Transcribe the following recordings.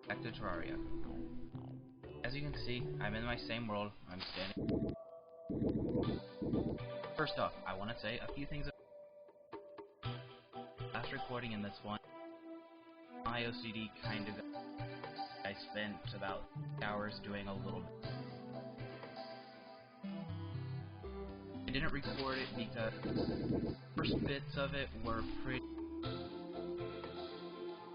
Back to Terraria. As you can see, I'm in my same world. I'm standing. First off, I want to say a few things. Last recording in this one, my OCD kind of. I spent about hours doing a little bit. I didn't record it because the first bits of it were pretty.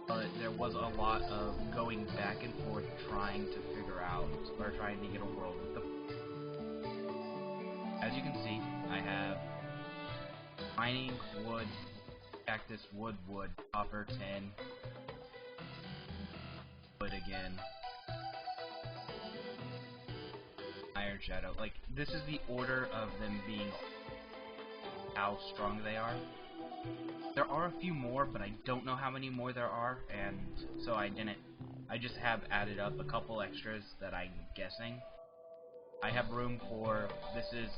But there was a lot of going back and forth trying to figure out, or trying to get a world with the. As you can see, I have mining, wood, cactus, wood, copper, tin, wood again, iron shadow. Like, this is the order of them being how strong they are. There are a few more, but I don't know how many more there are, and so I just have added up a couple extras that I'm guessing. I have room for, this is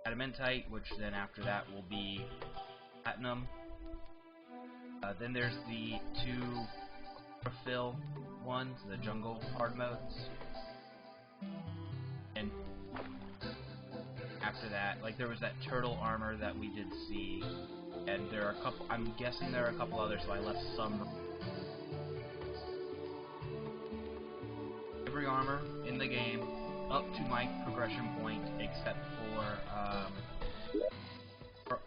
adamantite, which then after that will be platinum. Then there's the two refill ones, the jungle hard modes. And after that, like, there was that turtle armor that we did see. And there are a couple, I'm guessing there are a couple others, so I left some. Every armor in the game, up to my progression point, except for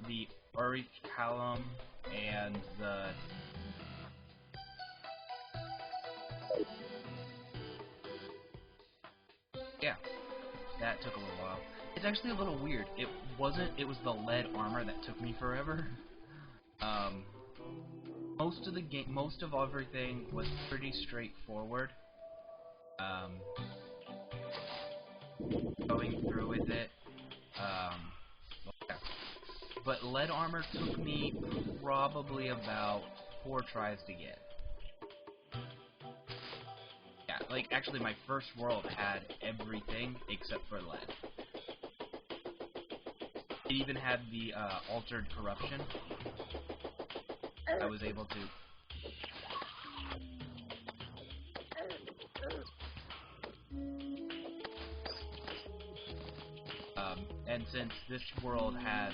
the Aurichalum and the... Yeah, that took a little while. It's actually a little weird. It was the lead armor that took me forever. Most of everything was pretty straightforward. Going through with it. But lead armor took me probably about 4 tries to get. Yeah, like, actually my first world had everything except for lead. It even had the altered corruption. I was able to. And since this world has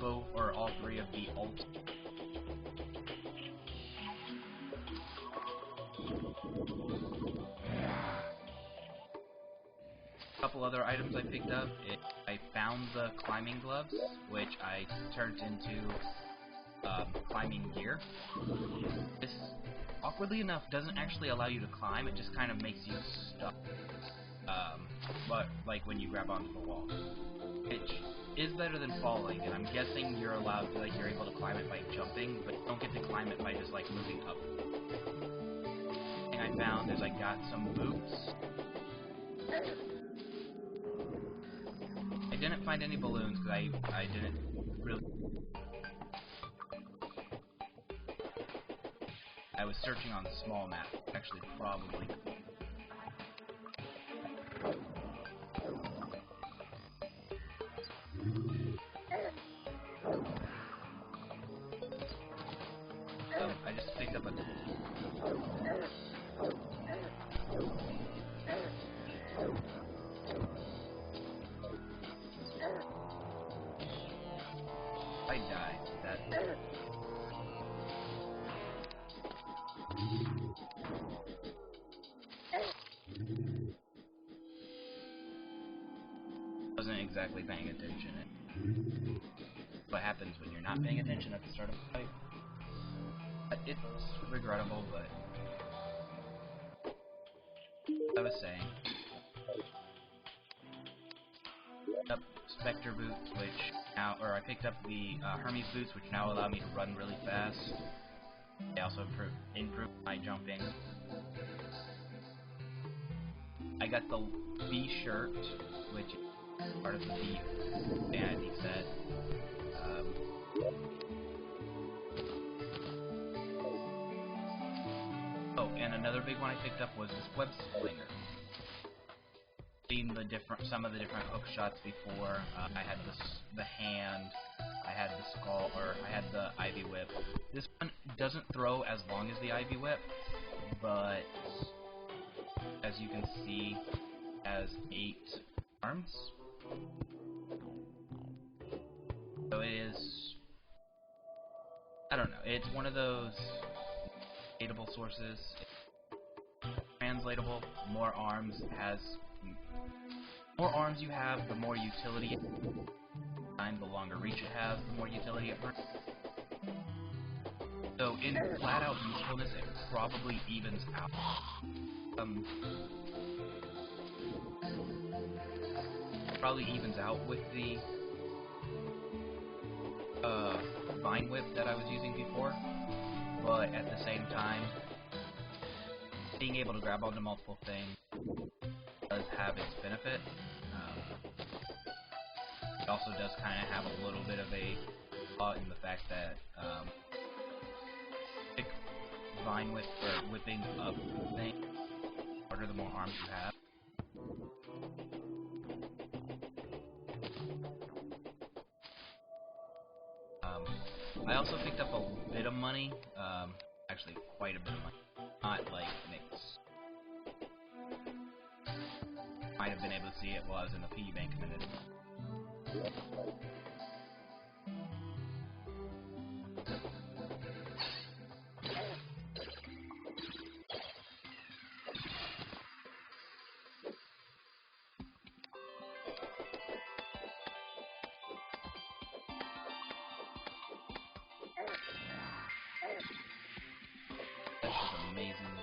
both or all 3 of the alt. A couple other items I picked up. I found the climbing gloves, which I turned into climbing gear. This, awkwardly enough, doesn't actually allow you to climb, it just kind of makes you stuck. But, like, when you grab onto the wall. Which is better than falling, and I'm guessing you're allowed to, like, you're able to climb it by jumping, but you don't get to climb it by just, like, moving up. The thing I found is I got some boots. I didn't find any balloons, because I didn't really... I was searching on the small map, actually, probably. I just picked up a... I died. That... wasn't exactly paying attention. What happens when you're not paying attention at the start of a fight? It's regrettable, but I was saying, up Spectre boots, which now, or I picked up the Hermes boots, which now allow me to run really fast. They also improve my jumping. I got the B shirt, which is part of the B vanity set. Oh, and another big one I picked up was this web slinger. Seen some of the different hook shots before. I had the hand, I had the skull, or I had the Ivy Whip. This one doesn't throw as long as the Ivy Whip, but as you can see, has 8 arms. So it is, I don't know, it's one of those relatable sources. It's translatable. More arms more arms you have, the more utility it has. The longer reach it has, the more utility it brings. So in flat out usefulness, it probably evens out. Probably evens out with the Vine Whip that I was using before, but at the same time, being able to grab onto multiple things does have its benefit. It also does kind of have a little bit of a flaw in the fact that Vine Whip or whipping up things harder the more arms you have. I also picked up a bit of money, actually quite a bit of money, not like nicks. Might have been able to see it while I was in the piggy bank a minute ago. This is amazing.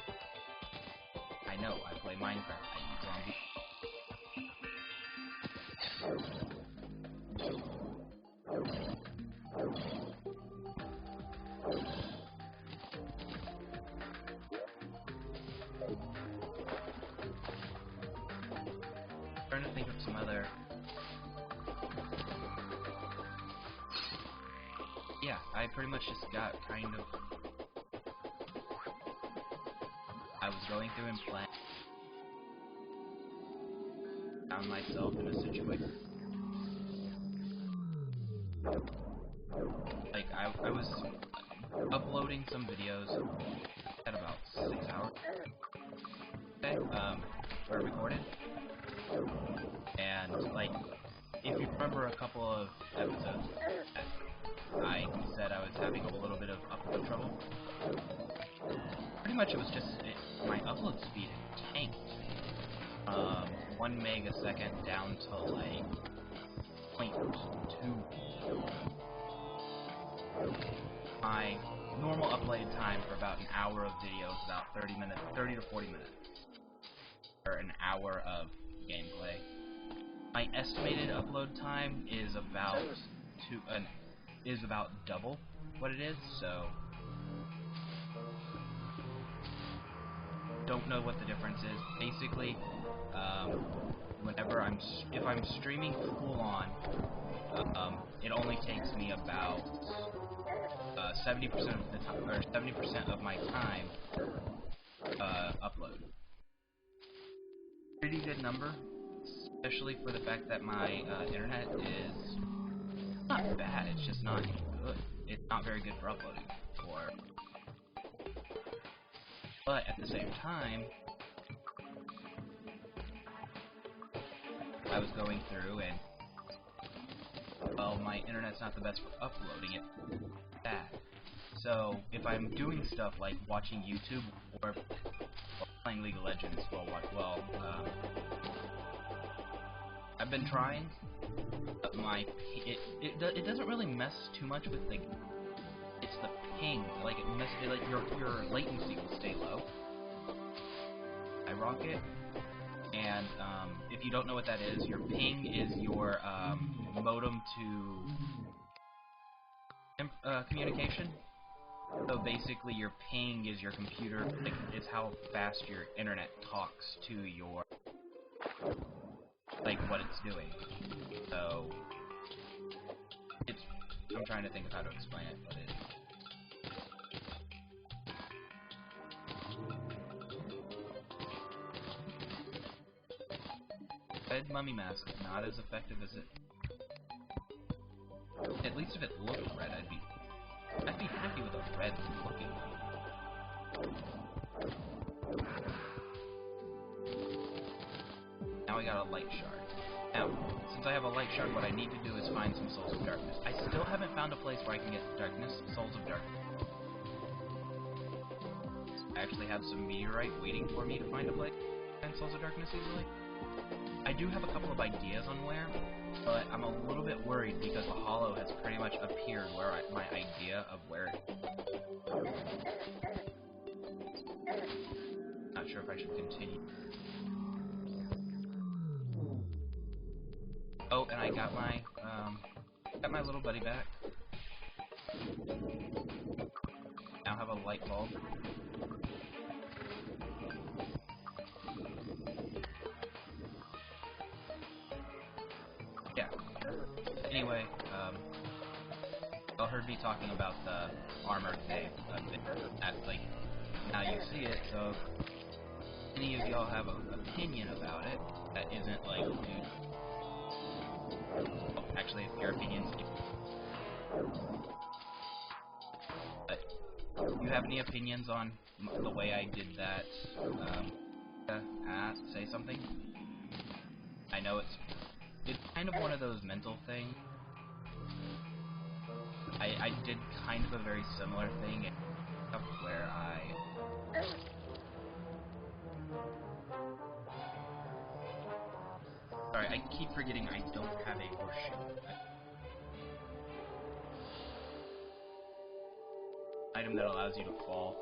I know, I play Minecraft, I eat zombies. I'm trying to think of some other... Yeah, I pretty much just got kind of... I was going through and playing. Found myself in a situation. Like, I was uploading some videos at about 6 hours. Okay, were recorded. And, like, if you remember a couple of episodes, I said I was having a little bit of upload trouble. Pretty much it was just, my upload speed tanked. 1 meg a second down to like 0.2. My normal upload time for about an hour of video is about 30 to 40 minutes. Or an hour of gameplay. My estimated upload time is about double what it is, so don't know what the difference is. Basically, whenever if I'm streaming full on, it only takes me about 70% of the time, or 70% of my time upload. Pretty good number, especially for the fact that my internet is not bad. It's just not good. It's not very good for uploading. But at the same time, I was going through and, well, my internet's not the best for uploading it. Bad. So if I'm doing stuff like watching YouTube or playing League of Legends, I've been trying. But it doesn't really mess too much with like. It's the ping, like your latency will stay low. I rocket, and if you don't know what that is, your ping is your modem to communication. So basically, your ping is your computer, like, is how fast your internet talks to your, like, what it's doing. So I'm trying to think of how to explain it, but Red Mummy Mask is not as effective as it... At least if it looked red, I'd be happy with a red looking one. I got a light shard. Now, since I have a light shard, what I need to do is find some souls of darkness. I still haven't found a place where I can get souls of darkness. I actually have some meteorite waiting for me to find a place to find souls of darkness easily. I do have a couple of ideas on where, but I'm a little bit worried because the hollow has pretty much appeared where my idea of where it is. Not sure if I should continue. Oh, and I got my little buddy back. Now have a light bulb. Yeah. Anyway, y'all heard me talking about the armor thing. That's like, now you see it, so if any of y'all have an opinion about it that isn't like, dude. Oh, actually, if your opinions. But do you have any opinions on the way I did that? Say something. I know it's kind of one of those mental things. I did kind of a very similar thing where Sorry, I keep forgetting I don't have a horseshoe. Item that allows you to fall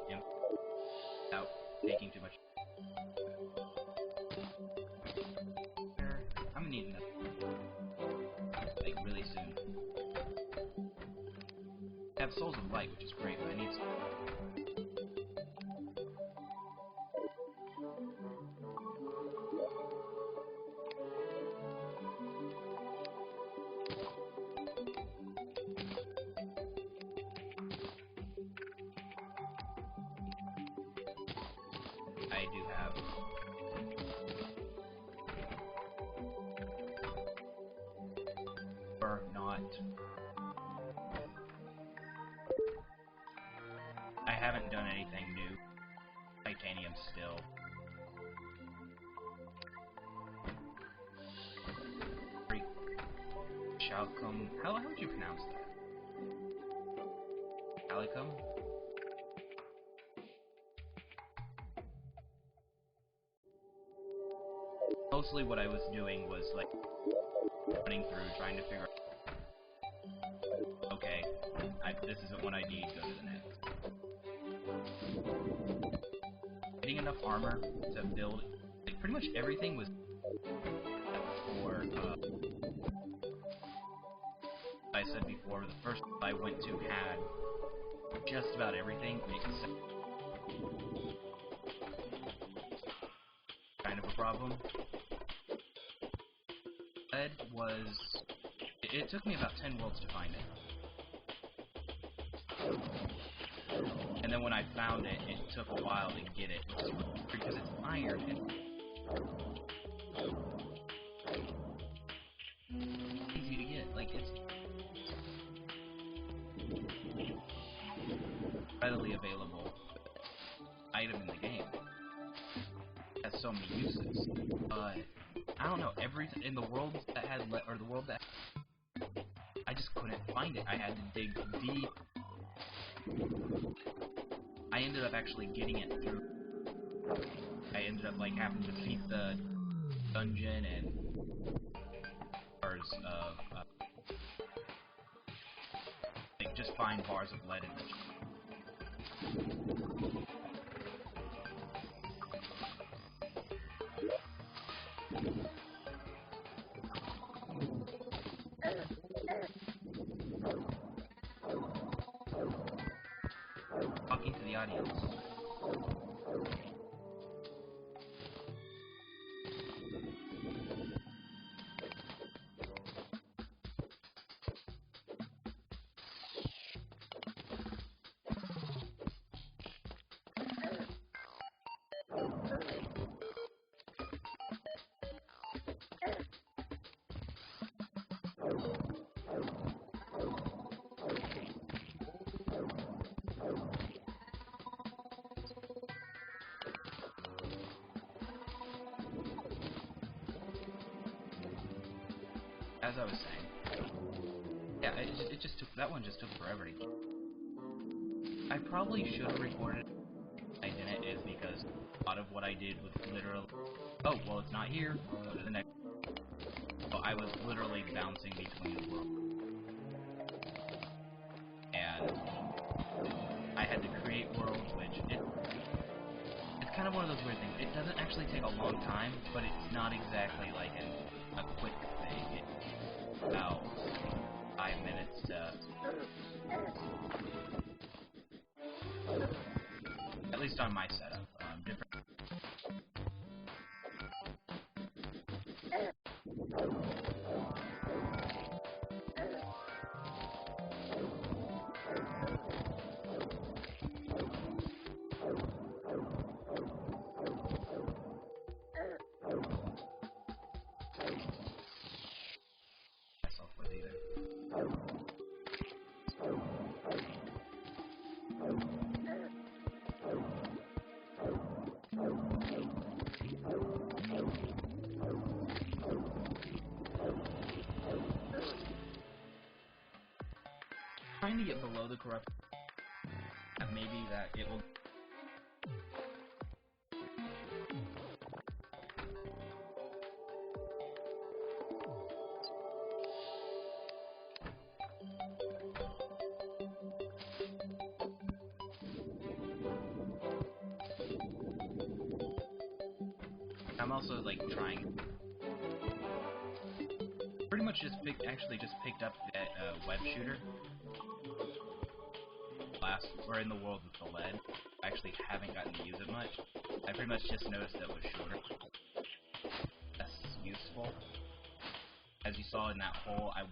without taking too much. I'm gonna need that like really soon. I have Souls of Light, which is great, but I need some. I do have. Or not. I haven't done anything new. Titanium still. Shalcom. How would you pronounce that? Alicum? Mostly what I was doing was like running through trying to figure out, okay, this isn't what I need, go to the next. Getting enough armor to build, like, pretty much everything was for, I said before, the first I went to had just about everything except kind of a problem. Lead was, it took me about 10 worlds to find it. And then when I found it, it took a while to get it, because it's iron and easy to get. Like, it's readily available item in the game. It has so many uses. I don't know, everything in the world that had the world that I just couldn't find it. I had to dig deep. I ended up actually getting it through. I ended up like having to defeat the dungeon and bars of like just find bars of lead in it. Talking to the audience. as I was saying, yeah, it just took, that one just took forever to get. I probably should have recorded it. I didn't, is because a lot of what I did was literally, oh, well, it's not here, I'll go to the next. So I was literally bouncing between worlds. And I had to create worlds, which it's kind of one of those weird things. It doesn't actually take a long time, but it's not exactly like a quick thing. It's about 5 minutes to, at least on my setup. Different. Myself with either. Trying to get below the corruption. Maybe that it will. I'm also like trying. Pretty much just picked up that web shooter. We're in the world with the lead. I actually haven't gotten to use it much. I pretty much just noticed that it was shorter. That's useful. As you saw in that hole, I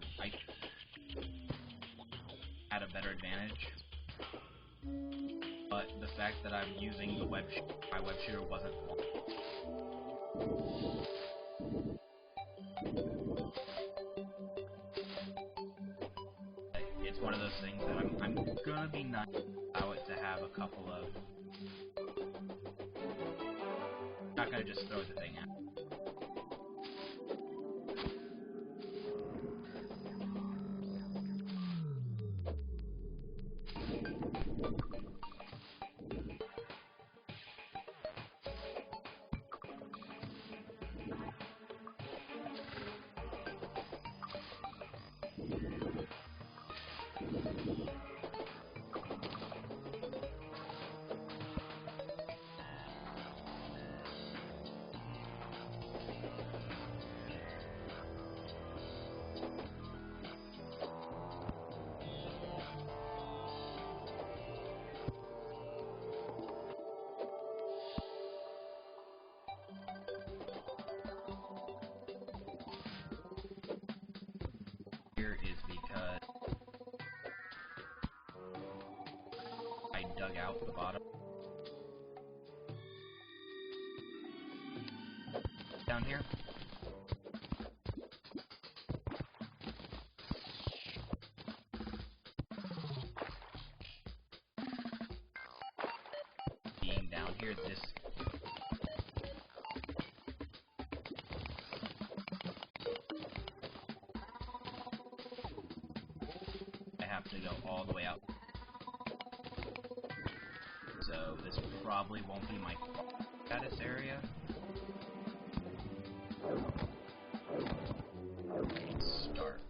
had a better advantage. But the fact that I'm using the my web shooter wasn't full. It's one of those things that I'm gonna be nice allow it to have a couple of. Not gonna just throw the thing out. Here is because I dug out the bottom. Down here. Being down here, this I have to go all the way out. So this probably won't be my status area. Starts.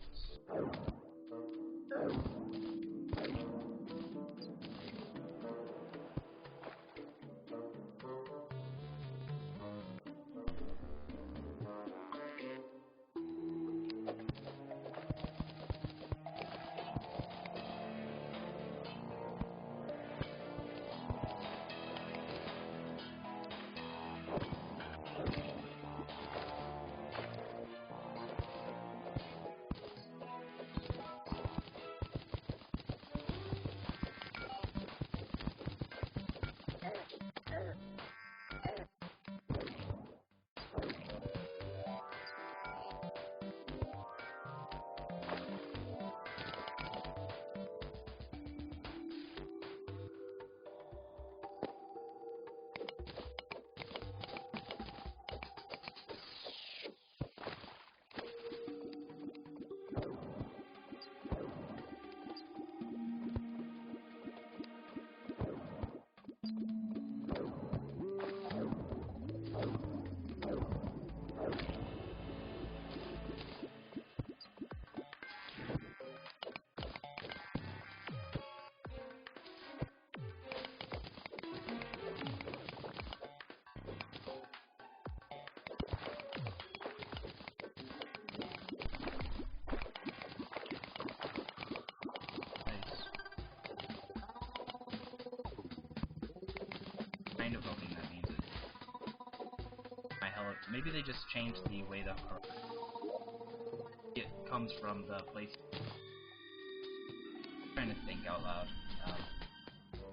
Kind of hoping that means it. My hell, maybe they just changed the way the it comes from the place. I'm trying to think out loud,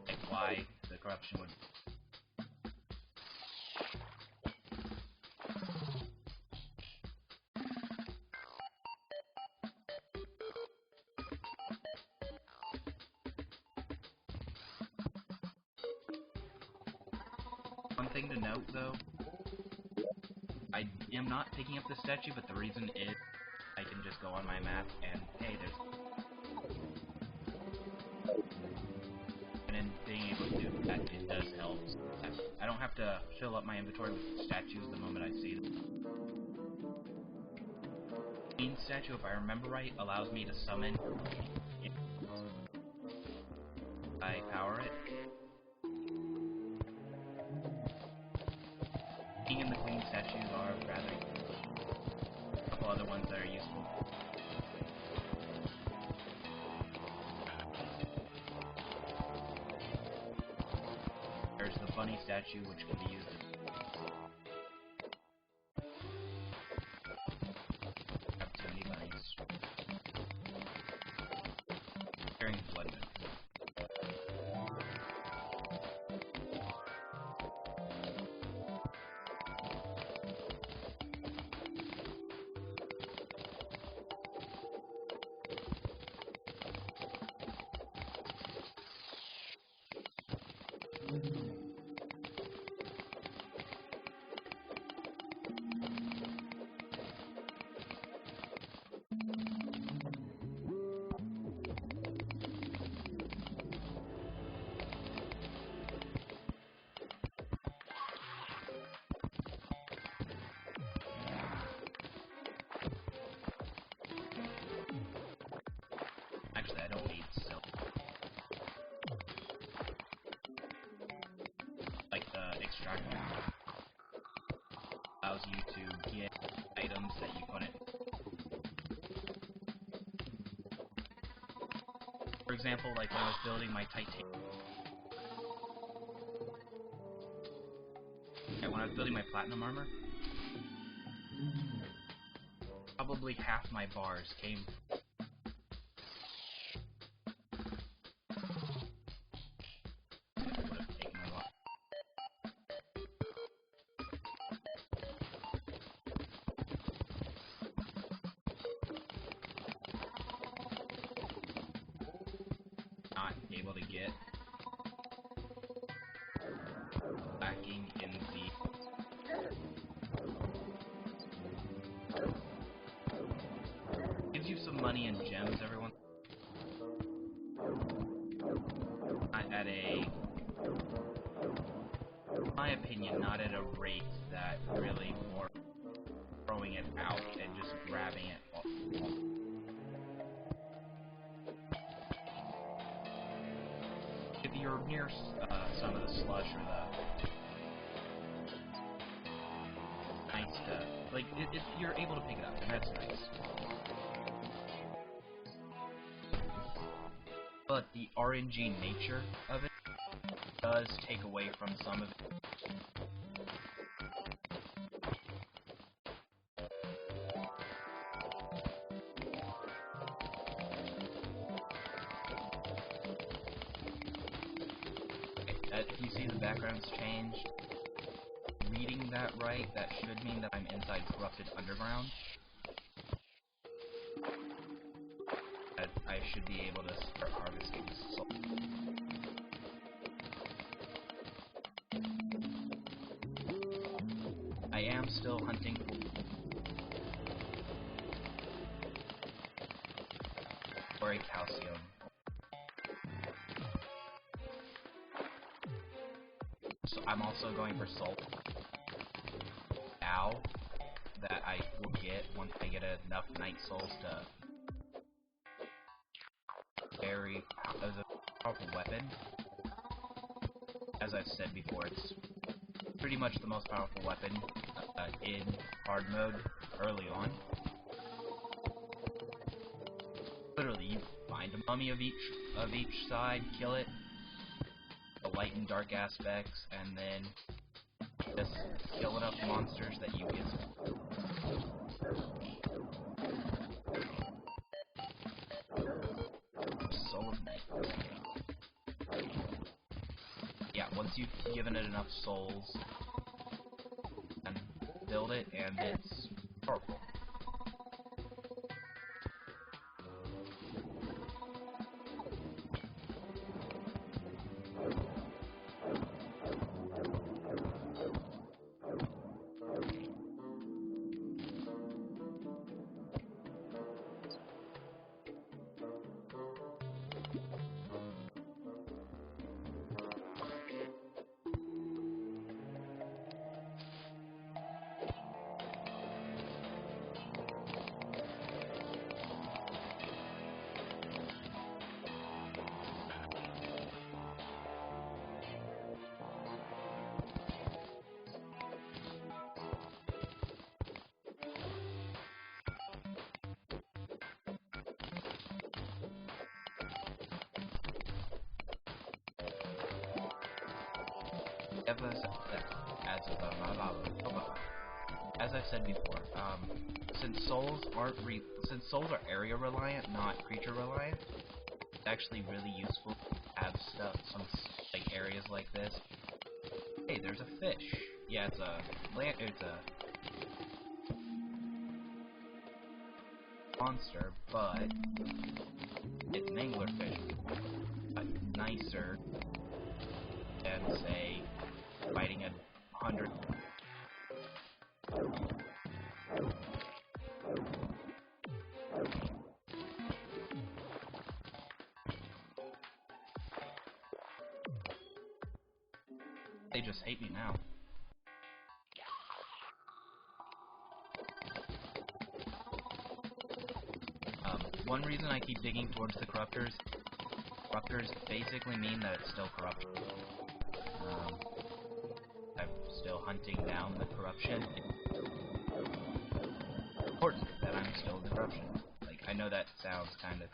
like why the corruption would. One thing to note, though, I am not picking up the statue, but the reason is I can just go on my map and, hey, there's... And then being able to do that, it does help. I don't have to fill up my inventory with statues the moment I see them. The main statue, if I remember right, allows me to summon... I power it. King and the Queen statues are rather useful. A couple other ones that are useful. There's the bunny statue, which can be used as... I have too many bunnies. Carrying blood. Actually, I don't need silk. Like the extractor allows you to get items that you couldn't. For example, like when I was building my titanium. Yeah, when I was building my platinum armor, probably half my bars came. Not able to get lacking in the gives you some money and gems everyone not at a in my opinion not at a rate that really more throwing it out and just grabbing it off. If you're near some of the slush or the nice to, like, if you're able to pick it up, and that's nice. But the RNG nature of it does take away from some of it. If you see the background's changed, reading that right, that should mean that I'm inside Corrupted Underground. That I should be able to start harvesting soul. I am still hunting for a calcium. So I'm also going for salt now that I will get once I get enough night souls to very as a powerful weapon. As I've said before, it's pretty much the most powerful weapon in hard mode early on. Literally, you find a mummy of each side, kill it, light and dark aspects, and then just kill enough monsters that you get Soul of Night. Yeah, once you've given it enough souls, and build it, and it's powerful. As I've said before, since souls are area reliant, not creature reliant, it's actually really useful to have some like areas like this. Hey, there's a fish. Yeah, it's a monster, but it's an anglerfish. But nicer than, say, fighting 100. They just hate me now. One reason I keep digging towards the corruptors basically mean that it's still corrupt. I'm still hunting down the corruption. It's important that I'm still the corruption. Like, I know that sounds kind of...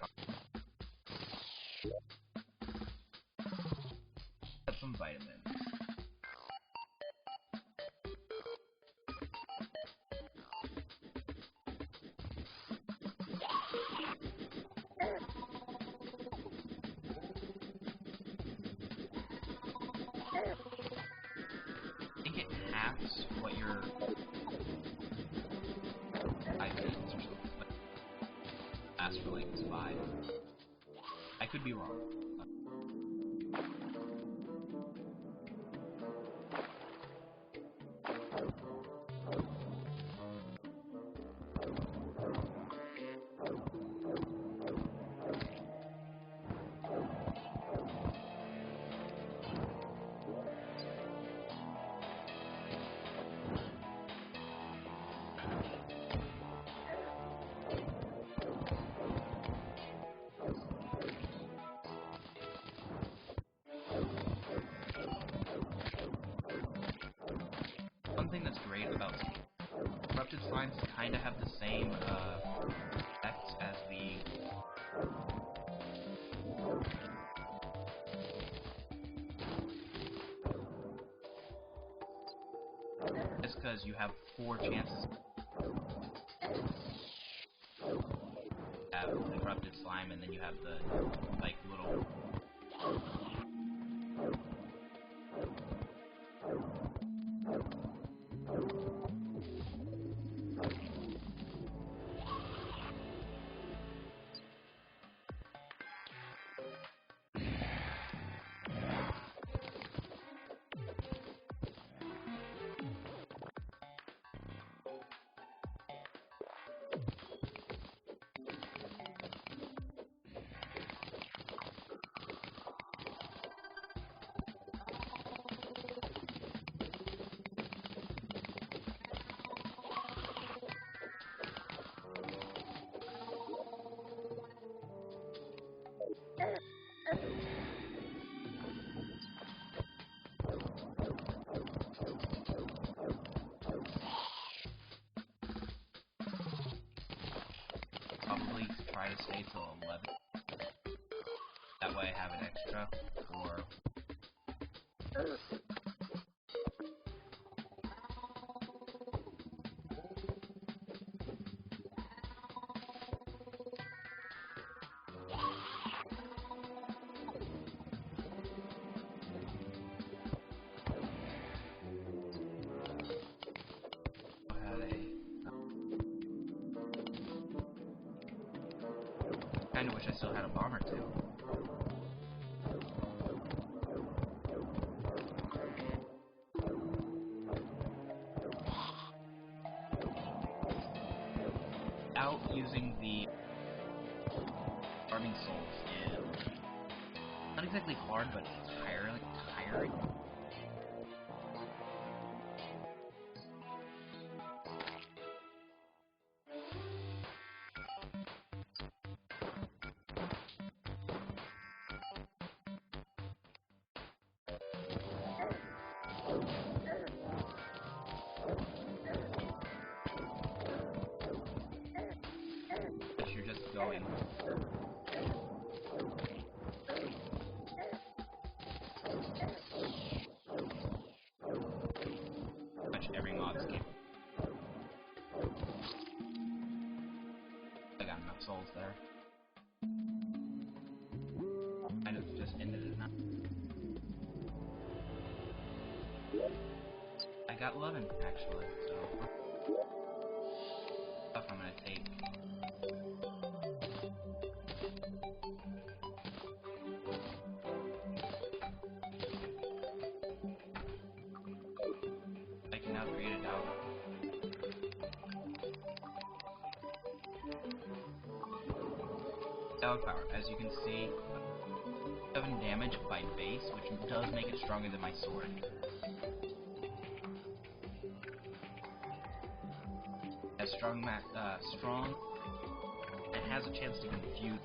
Got some vitamins. I think it halves what your vitamins or something. Lasts for like 5. I could be wrong. One thing that's great about corrupted slimes kind of have the same effects as the just because you have 4 chances to have the corrupted slime, and then you have the like little probably try to stay till 11. That way I have an extra for Kinda wish I still had a bomb or two. Out using the farming souls is not exactly hard, but tiring. But you're just going. Pretty much every mob's game. I got enough souls there. Kind of just ended it now. I got 11 actually, so stuff I'm gonna take. I can now create it out. Dog power, as you can see, 7 damage by base, which does make it stronger than my sword. Has strong, it has a chance to confuse.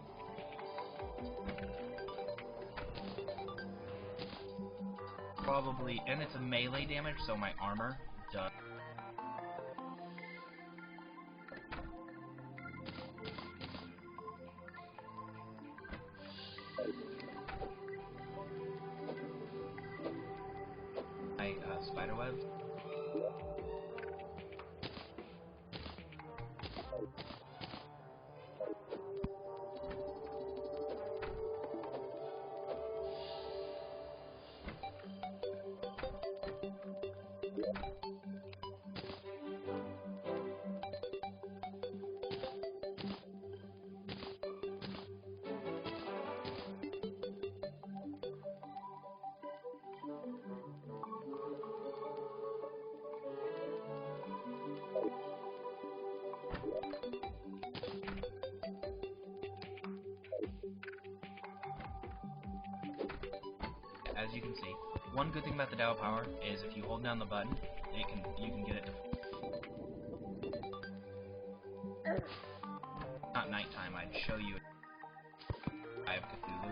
Probably, and it's a melee damage, so my armor does. My spiderwebs. As you can see, one good thing about the Dow Power is if you hold down the button, you can get it. Not nighttime. I'd show you. I have Cthulhu.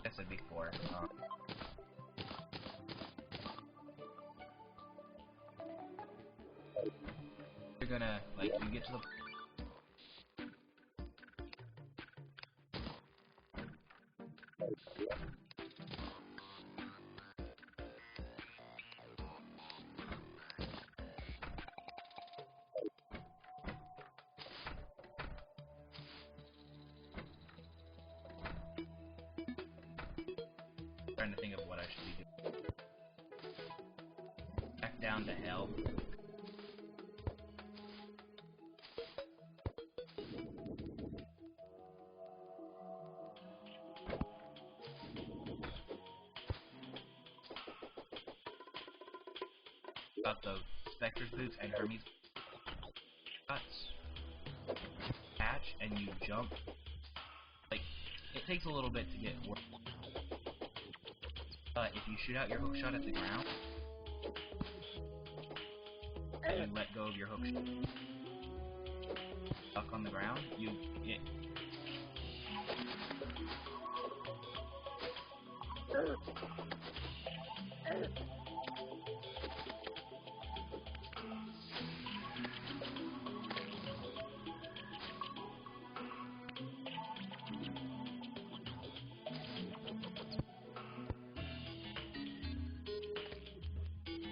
I said before. You're gonna, like, you get to the... Trying to think of what I should be doing. Back down to hell. About the Spectre's boots and Hermes guts. Catch and you jump. Like, it takes a little bit to get work. But if you shoot out your hook shot at the ground, and you let go of your hook shot stuck on the ground, you get.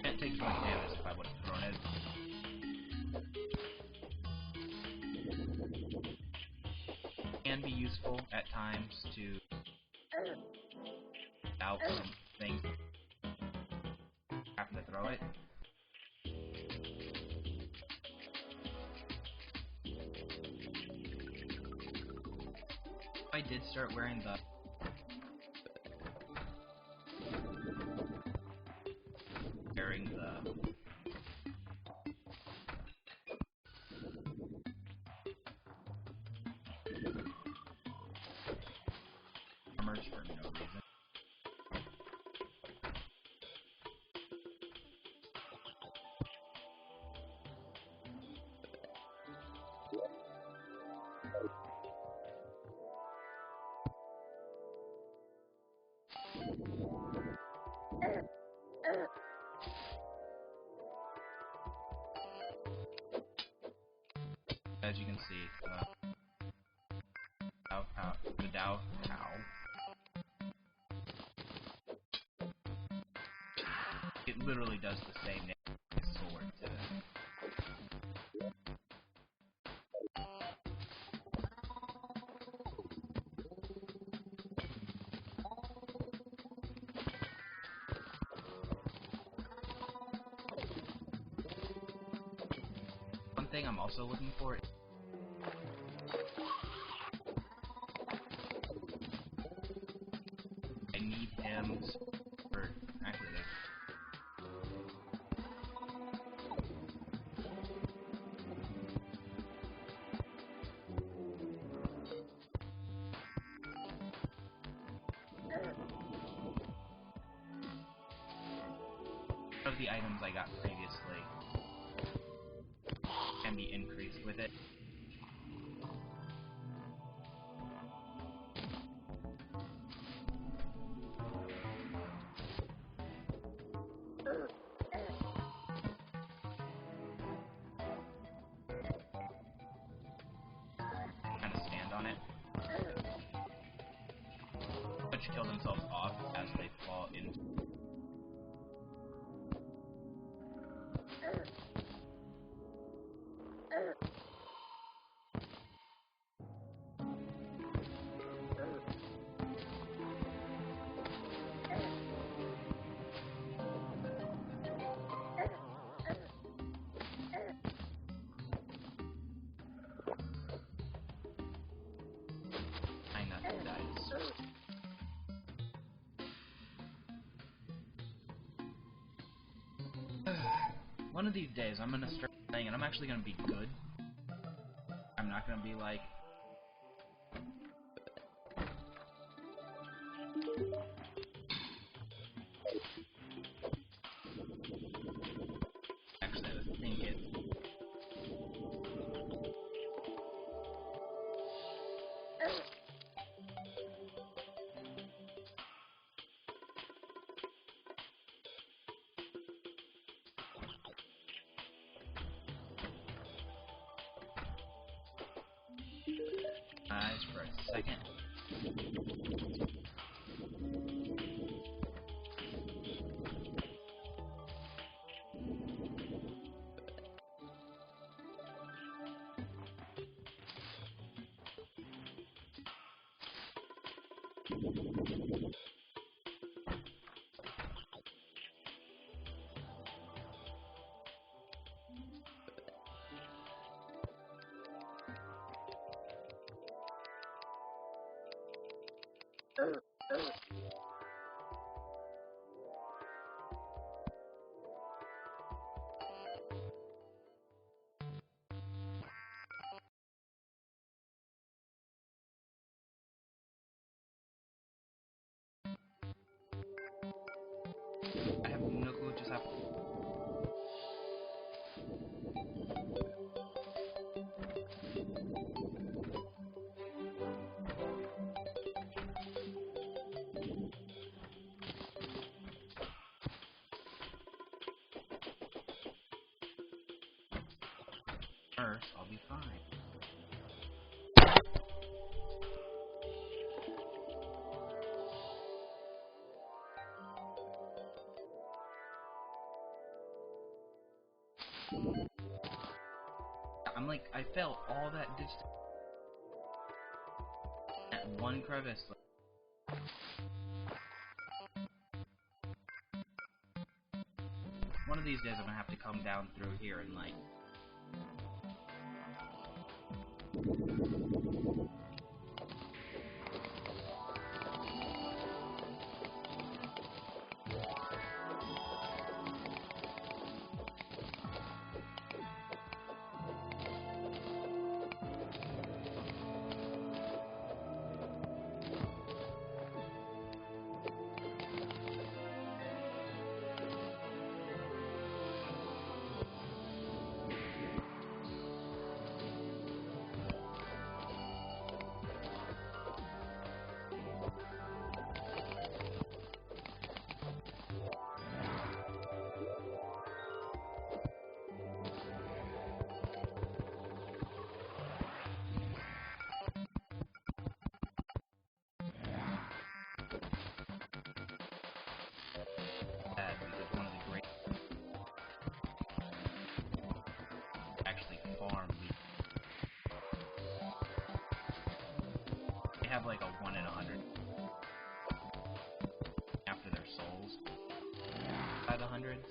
It takes much damage if I would have thrown it. Can be useful at times to out some things having to throw it. I did start wearing the armors for no reason. As you can see, the Dao Cow. It literally does the same name as sword to one thing I'm also looking for. I need him for actually this. Of the items I got previously can be increased with it. Kind of stand on it. Which kill themselves off as they fall into. One of these days, I'm gonna start playing, and I'm actually gonna be good. I'm not gonna be like. Actually, I was thinking. Eyes for a second. First, I'll be fine. I'm like, I fell all that distance at one crevice. One of these days I'm gonna have to come down through here and like... because one of the great... actually farm these. They have like a 1 in 100 after their souls by the hundreds.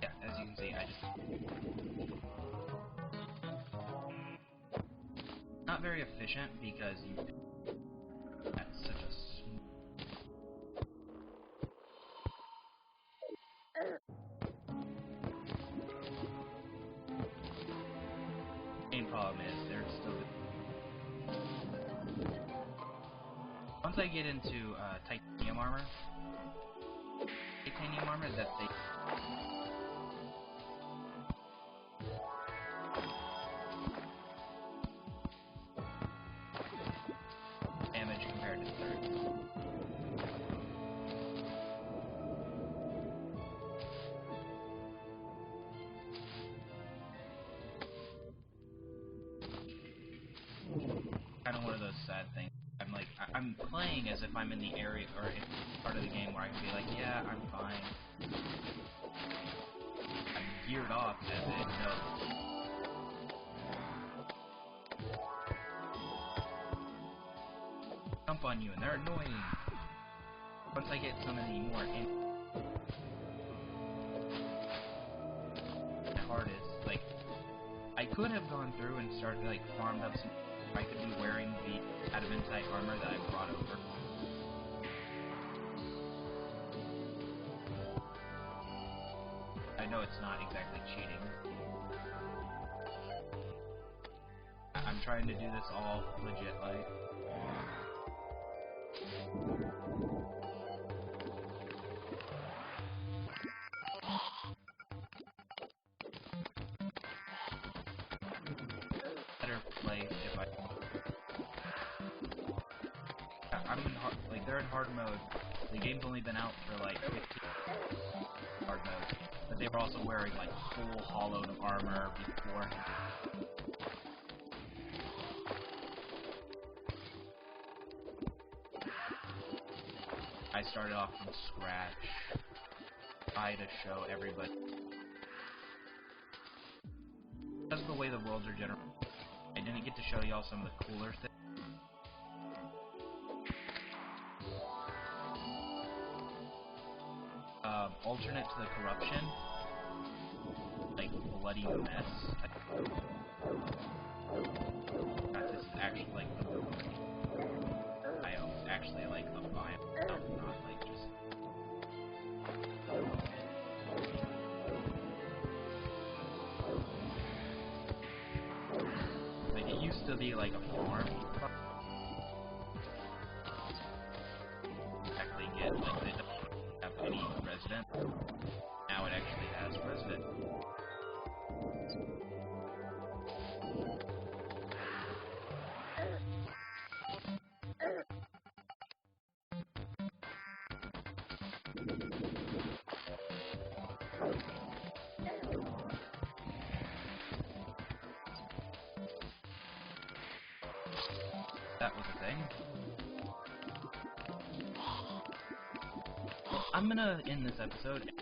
Yeah, as you can see, I just... not very efficient because you... that's such a small... main problem is there's still... once I get into titanium armor, that they... damage compared to third. Kind of one of those sad things. I'm like, I'm playing as if I'm in the area, or in part of the game where I can be like, yeah, I'm fine. I'm geared off as it knows. Jump on you, and they're annoying. Once I get some of the more hardest, like, I could have gone through and started, like, farmed up some... I could be wearing the adamantite armor that I brought over. I know it's not exactly cheating. I'm trying to do this all legit, like... better place if I... I'm in hard... like, they're in hard mode. The game's only been out for, like, 15 hard mode. But they were also wearing, like, full hollowed armor before. I started off from scratch. Try to show everybody. Because of the way the worlds are generated, I didn't get to show y'all some of the cooler things. Alternate to the corruption, like bloody mess. This is actually like the biome. actually like a biome, not like just. Like it used to be like a farm. Exactly get like they don't have any resident. Now it actually has resident. That was a thing. Well, I'm gonna end this episode.